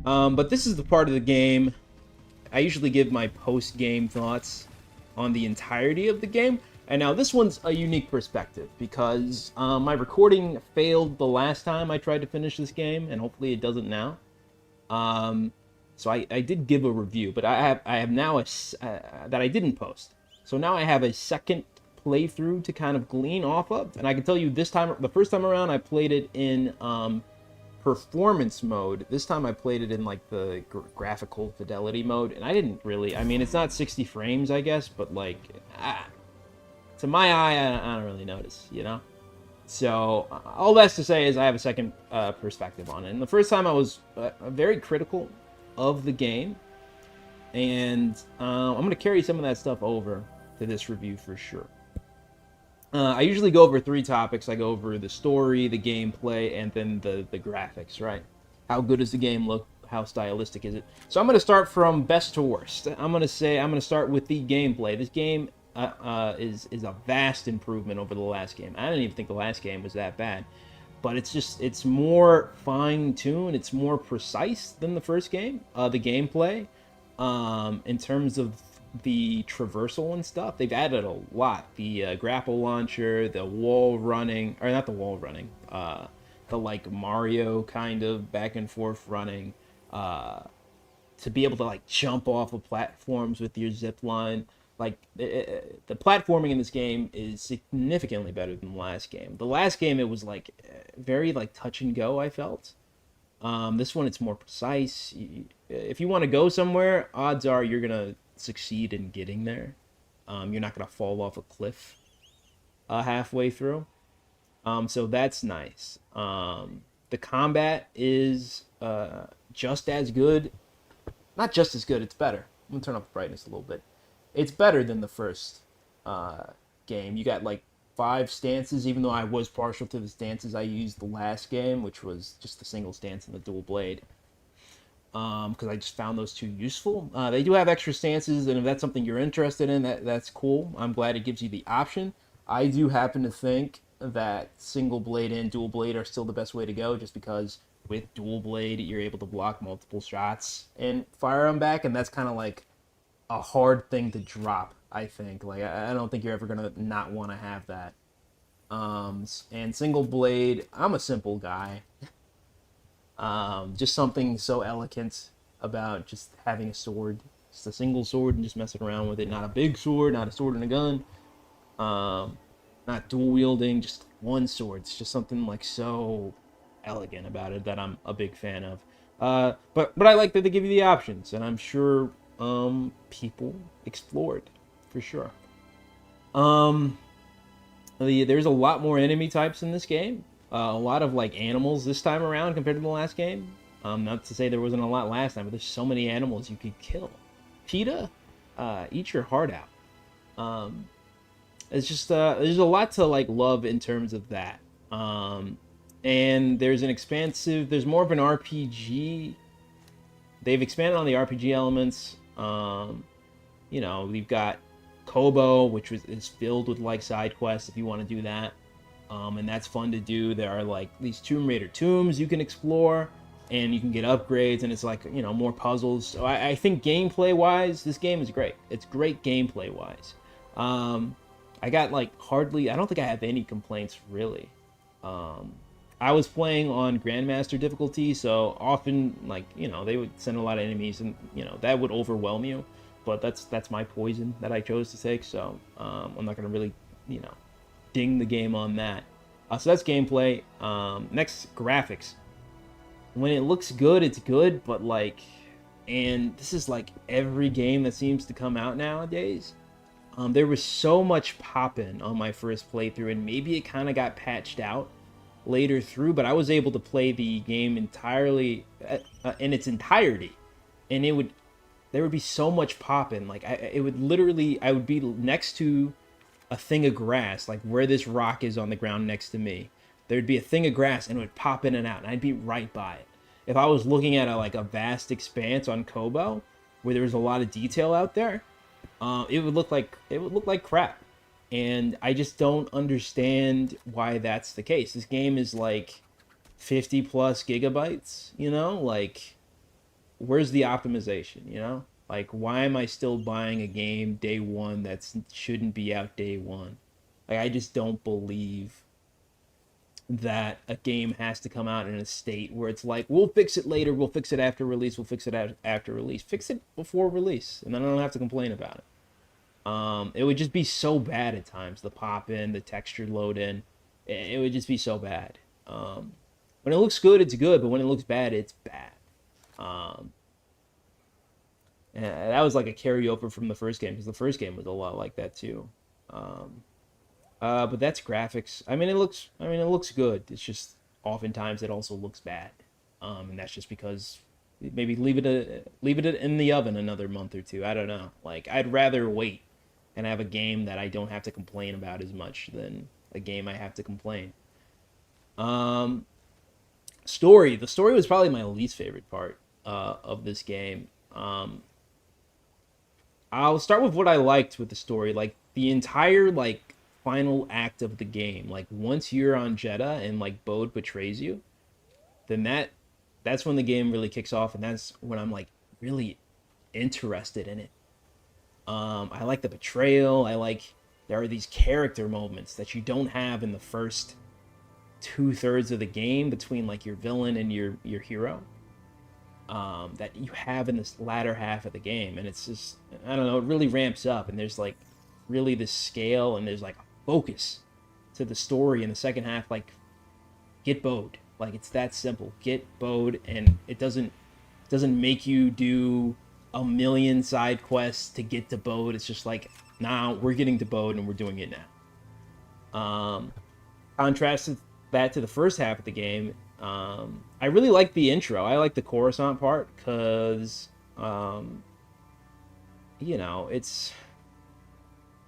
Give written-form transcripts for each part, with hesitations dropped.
But this is the part of the game I usually give my post-game thoughts on the entirety of the game. And now this one's a unique perspective because my recording failed the last time I tried to finish this game, and hopefully it doesn't now. Um, so I did give a review, but I have now that I didn't post. So now I have a second playthrough to kind of glean off of, and I can tell you this time, the first time around, I played it in performance mode. This time I played it in like the graphical fidelity mode, and I didn't really. I mean, it's not 60 frames, I guess, but like to my eye, I don't really notice, you know. So all that's to say is I have a second perspective on it. And the first time I was very critical of the game, and I'm going to carry some of that stuff over to this review for sure. I usually go over three topics. I go over the story, the gameplay, and then the graphics, right? How good does the game look? How stylistic is it? So I'm going to start from best to worst. I'm going to start with the gameplay. This game is a vast improvement over the last game. I didn't even think the last game was that bad, but it's more fine-tuned. It's more precise than the first game. The gameplay, in terms of the traversal and stuff, they've added a lot. The grapple launcher, the wall running, or not the wall running, the like Mario kind of back and forth running, to be able to like jump off of platforms with your zip line. Like the platforming in this game is significantly better than the last game. The last game it was like very like touch and go. I felt. This one it's more precise. If you want to go somewhere, odds are you're gonna succeed in getting there. You're not gonna fall off a cliff halfway through. So that's nice. The combat is just as good. Not just as good. It's better. I'm gonna turn up the brightness a little bit. It's better than the first game. You got like 5 stances, even though I was partial to the stances I used the last game, which was just the single stance and the dual blade. Because I just found those two useful. They do have extra stances, and if that's something you're interested in, that's cool. I'm glad it gives you the option. I do happen to think that single blade and dual blade are still the best way to go, just because with dual blade you're able to block multiple shots and fire them back, and that's kind of like a hard thing to drop. I think I don't think you're ever gonna not want to have that. And single blade, I'm a simple guy. Just something so elegant about just having a sword, just a single sword, and just messing around with it. Not a big sword, not a sword and a gun, not dual wielding, just one sword. It's just something like so elegant about it that I'm a big fan of. But I like that they give you the options, and I'm sure people explored for sure. There's a lot more enemy types in this game. A lot of like animals this time around compared to the last game. Not to say there wasn't a lot last time, but there's so many animals you could kill. PETA, eat your heart out. It's just there's a lot to like love in terms of that. And there's more of an RPG. They've expanded on the RPG elements. We've got Kobo, which is filled with like side quests if you want to do that. And that's fun to do. There are like these Tomb Raider tombs you can explore, and you can get upgrades, and it's like, more puzzles. So I think gameplay wise, this game is great. It's great gameplay wise. I got like I don't think I have any complaints really. I was playing on Grandmaster difficulty, so often they would send a lot of enemies, and that would overwhelm you. But that's my poison that I chose to take, so I'm not gonna really ding the game on that. So that's gameplay. Next, graphics. When it looks good, it's good, but and this is like every game that seems to come out nowadays. There was so much poppin' on my first playthrough, and maybe it kind of got patched out later through, but I was able to play the game entirely in its entirety, and there would be so much poppin'. I would be next to a thing of grass, like where this rock is on the ground next to me. There'd be a thing of grass, and it would pop in and out, and I'd be right by it. If I was looking at a vast expanse on Kobo, where there was a lot of detail out there, it would look like crap. And I just don't understand why that's the case. This game is like 50 plus gigabytes, where's the optimization, you know? Like, why am I still buying a game day one that shouldn't be out day one? Like, I just don't believe that a game has to come out in a state where it's like, we'll fix it later, we'll fix it after release, we'll fix it after release. Fix it before release, and then I don't have to complain about it. It would just be so bad at times. The pop in, the texture load in, it would just be so bad. When it looks good, it's good, but when it looks bad, it's bad. And that was like a carryover from the first game, because the first game was a lot like that too. But that's graphics. It looks good. It's just oftentimes it also looks bad, and that's just because maybe leave it in the oven another month or two. I don't know. Like, I'd rather wait and have a game that I don't have to complain about as much than a game I have to complain. Story. The story was probably my least favorite part of this game. I'll start with what I liked with the story. Like, the entire like final act of the game. Like, once you're on Jeddah and like Bode betrays you, then that's when the game really kicks off, and that's when I'm like really interested in it. I like the betrayal. There are these character moments that you don't have in the first 2/3 of the game between like your villain and your hero. That you have in this latter half of the game, and it's just, I don't know, it really ramps up, and there's like really this scale, and there's like a focus to the story in the second half. Like, get Bode. Like, it's that simple. Get Bode, and it doesn't make you do a million side quests to get to Bode. It's just like, nah, we're getting to Bode and we're doing it now. Contrasted that to the first half of the game, I really like the intro. I like the Coruscant part because,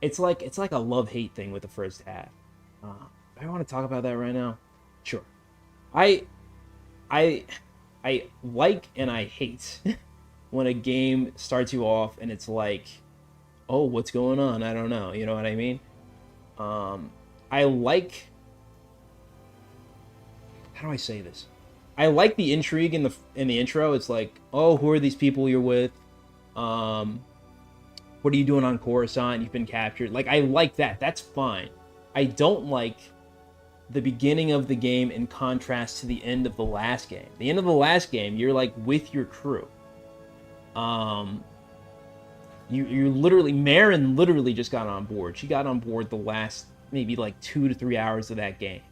it's like a love-hate thing with the first half. I want to talk about that right now. Sure. I like and I hate when a game starts you off and it's like, oh, what's going on? I don't know. You know what I mean? I like, how do I say this? I like the intrigue in the intro. It's like, oh, who are these people you're with? What are you doing on Coruscant? You've been captured. Like, I like that. That's fine. I don't like the beginning of the game in contrast to the end of the last game. The end of the last game, you're like with your crew. You literally, Marin literally just got on board. She got on board the last maybe like 2 to 3 hours of that game.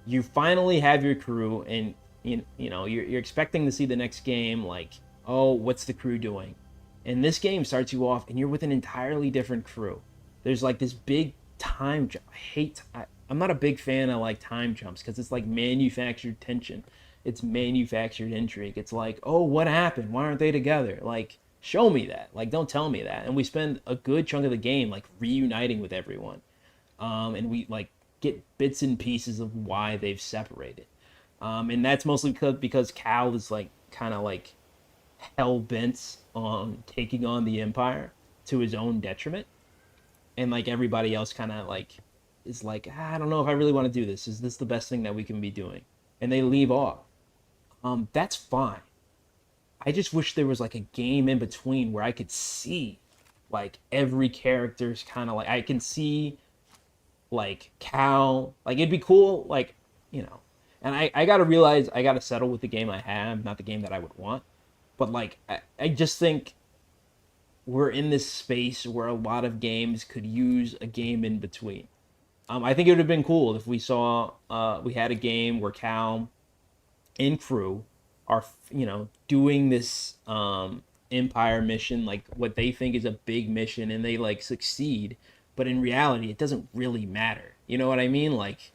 You finally have your crew, and you're expecting to see the next game, like, oh, what's the crew doing? And this game starts you off, and you're with an entirely different crew. There's like this big time jump. I'm not a big fan of like time jumps because it's like manufactured tension. It's manufactured intrigue. It's like, oh, what happened? Why aren't they together? Like, show me that. Like, don't tell me that. And we spend a good chunk of the game like reuniting with everyone, and we like get bits and pieces of why they've separated. And that's mostly because Cal is like kind of like hell bent on taking on the Empire to his own detriment, and like everybody else kind of like is like, I don't know if I really want to do this. Is this the best thing that we can be doing? And they leave off. That's fine. I just wish there was like a game in between where I could see like every character's kind of like, I can see like Cal, like it'd be cool, like, and I gotta realize I gotta settle with the game I have, not the game that I would want. But like, I just think we're in this space where a lot of games could use a game in between. I think it would have been cool if we saw, we had a game where Cal and crew are, doing this Empire mission, like what they think is a big mission, and they like succeed. But in reality, it doesn't really matter. You know what I mean? Like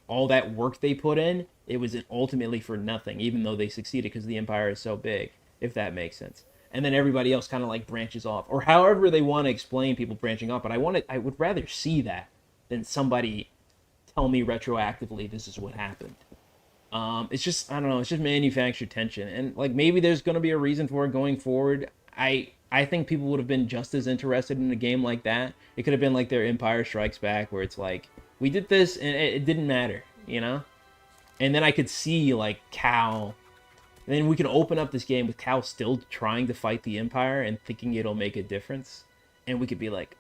all that work they put in, it was ultimately for nothing, even though they succeeded because the Empire is so big, if that makes sense. And then everybody else kind of like branches off, or however they want to explain people branching off. But I would rather see that than somebody tell me retroactively this is what happened. It's just, I don't know, it's just manufactured tension, and like maybe there's going to be a reason for it going forward. I think people would have been just as interested in a game like that. It could have been like their Empire Strikes Back, where it's like, we did this and it didn't matter, And then I could see like Cal And then we can open up this game with Cal still trying to fight the Empire and thinking it'll make a difference. And we could be like,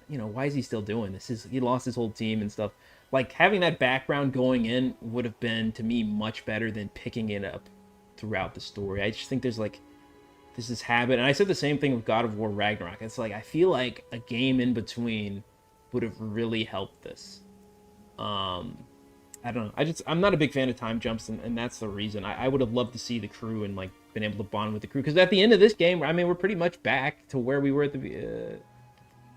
why is he still doing this? He lost his whole team and stuff. Like, having that background going in would have been, to me, much better than picking it up throughout the story. I just think there's this habit. And I said the same thing with God of War Ragnarok. It's like, I feel like a game in between would have really helped this. I don't know. I'm not a big fan of time jumps, and that's the reason. I would have loved to see the crew and like been able to bond with the crew, because at the end of this game, I mean, we're pretty much back to where we were at the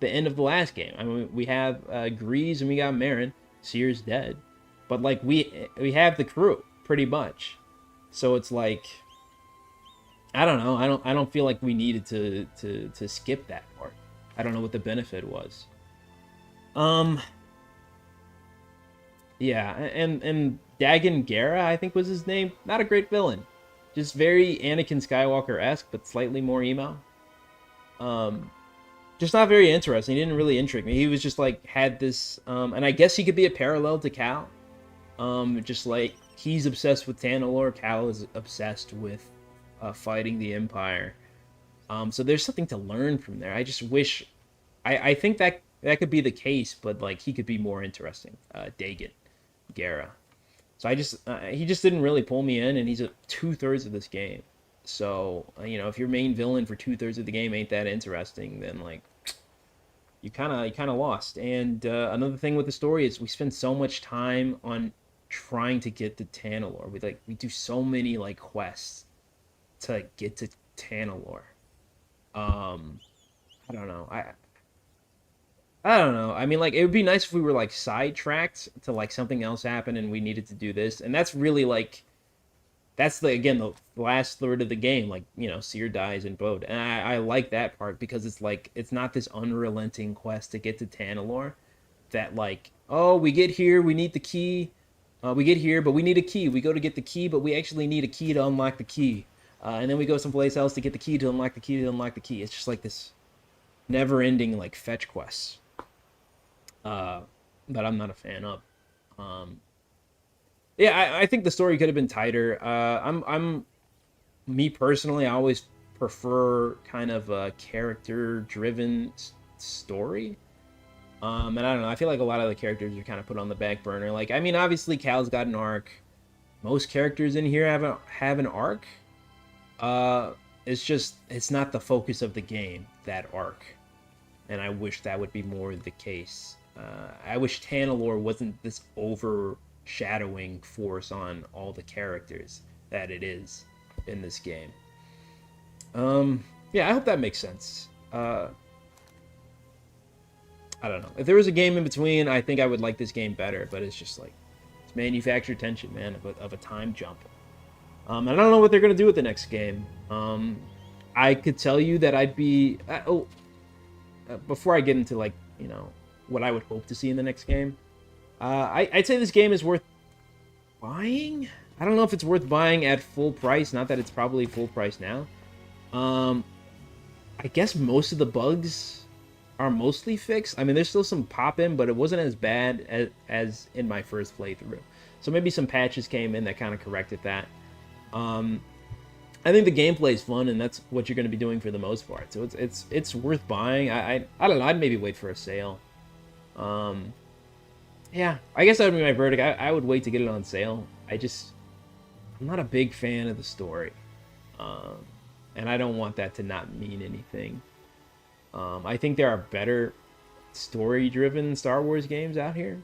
end of the last game. I mean, we have Grease and we got Marin. Seer's dead, but like we have the crew pretty much. So it's like, I don't know. I don't feel like we needed to skip that part. I don't know what the benefit was. Yeah, and Dagon Gera, I think was his name. Not a great villain. Just very Anakin Skywalker-esque, but slightly more emo. Just not very interesting. He didn't really intrigue me. He was just like, had this, and I guess he could be a parallel to Cal. Just like, he's obsessed with Tanalorr, Cal is obsessed with fighting the Empire. So there's something to learn from there. I just wish, I think that could be the case, but like, he could be more interesting. Dagon Gera. So he just didn't really pull me in, and he's at 2/3 of this game. So, if your main villain for 2/3 of the game ain't that interesting, then like, you kind of lost. And another thing with the story is we spend so much time on trying to get to Tanalorr. We do so many like quests to get to Tanalorr. I don't know. I don't know. I mean, like, it would be nice if we were, like, sidetracked to, like, something else happened and we needed to do this. And that's really, like, that's, again, the last third of the game. Like, Seer dies in Bode. And I like that part because it's, like, it's not this unrelenting quest to get to Tanalorr that, like, oh, we get here, we need the key. We get here, but we need a key. We go to get the key, but we actually need a key to unlock the key. And then we go someplace else to get the key to unlock the key to unlock the key. It's just, like, this never-ending, like, fetch quests. That I'm not a fan of. Yeah, I think the story could have been tighter. Me personally, I always prefer kind of a character-driven story. And I don't know, I feel like a lot of the characters are kind of put on the back burner. Like, I mean, obviously Cal's got an arc. Most characters in here have an arc. It's not the focus of the game, that arc. And I wish that would be more the case. I wish Tanalorr wasn't this overshadowing force on all the characters that it is in this game. Yeah, I hope that makes sense. I don't know. If there was a game in between, I think I would like this game better, but it's just like, it's manufactured tension, man, of a time jump. I don't know what they're going to do with the next game. I could tell you that I'd be... before I get into, like, what I would hope to see in the next game, I'd say this game is worth buying. I don't know if it's worth buying at full price. Not that it's probably full price now. I guess most of the bugs are mostly fixed. I mean, there's still some pop-in, but it wasn't as bad as in my first playthrough. So maybe some patches came in that kind of corrected that. I think the gameplay is fun, and that's what you're going to be doing for the most part. So it's worth buying. I don't know. I'd maybe wait for a sale. Yeah, I guess that would be my verdict. I would wait to get it on sale. I'm not a big fan of the story. And I don't want that to not mean anything. I think there are better story-driven Star Wars games out here.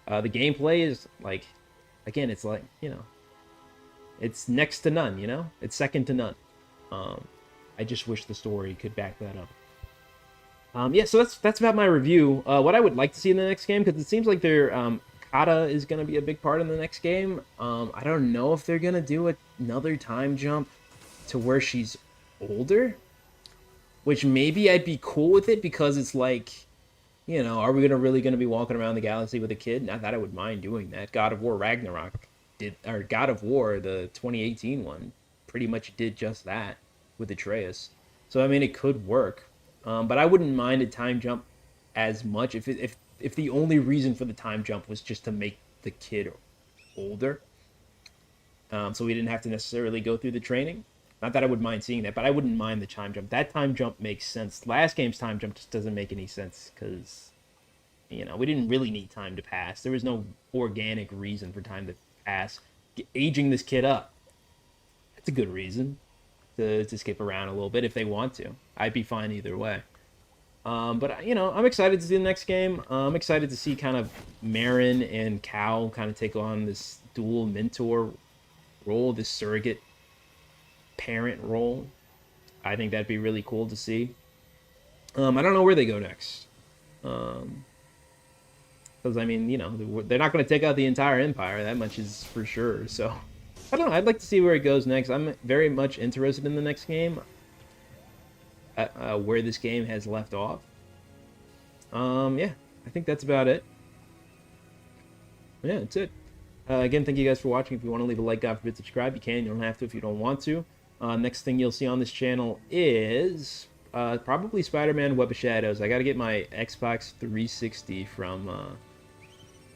The gameplay is, like, again, it's like, it's next to none, It's second to none. I just wish the story could back that up. Yeah, so that's about my review. What I would like to see in the next game, because it seems like Kata is going to be a big part in the next game. I don't know if they're going to do another time jump to where she's older, which maybe I'd be cool with it, because it's like, are we really going to be walking around the galaxy with a kid? Not that I would mind doing that. God of War Ragnarok God of War, the 2018 one, pretty much did just that with Atreus. So, I mean, it could work. But I wouldn't mind a time jump as much if the only reason for the time jump was just to make the kid older. so we didn't have to necessarily go through the training. Not that I would mind seeing that, but I wouldn't mind the time jump. That time jump makes sense. Last game's time jump just doesn't make any sense because, we didn't really need time to pass. There was no organic reason for time to pass. Aging this kid up, that's a good reason to skip around a little bit if they want to. I'd be fine either way. But I'm excited to see the next game. I'm excited to see kind of Marin and Cal kind of take on this dual mentor role, this surrogate parent role. I think that'd be really cool to see. I don't know where they go next. Because I mean, they're not going to take out the entire empire. That much is for sure. So I don't know. I'd like to see where it goes next. I'm very much interested in the next game. Where this game has left off. Yeah, I think that's about it. Yeah, that's it. Again, thank you guys for watching. If you want to leave a like, God forbid, subscribe, you can. You don't have to if you don't want to. Next thing you'll see on this channel is probably Spider-Man Web of Shadows. I got to get my Xbox 360 from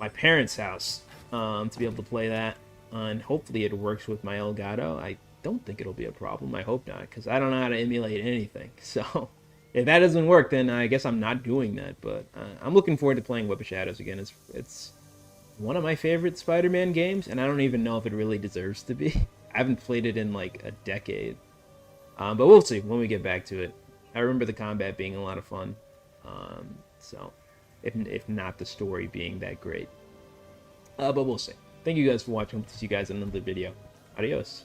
my parents' house to be able to play that. And hopefully it works with my Elgato. I don't think it'll be a problem. I hope not, because I don't know how to emulate anything. So if that doesn't work, then I guess I'm not doing that. But I'm looking forward to playing Web of Shadows again. It's one of my favorite Spider-Man games, and I don't even know if it really deserves to be. I haven't played it in like a decade. But we'll see when we get back to it. I remember the combat being a lot of fun. So if not the story being that great. But we'll see. Thank you guys for watching. Hope to see you guys in another video. Adios.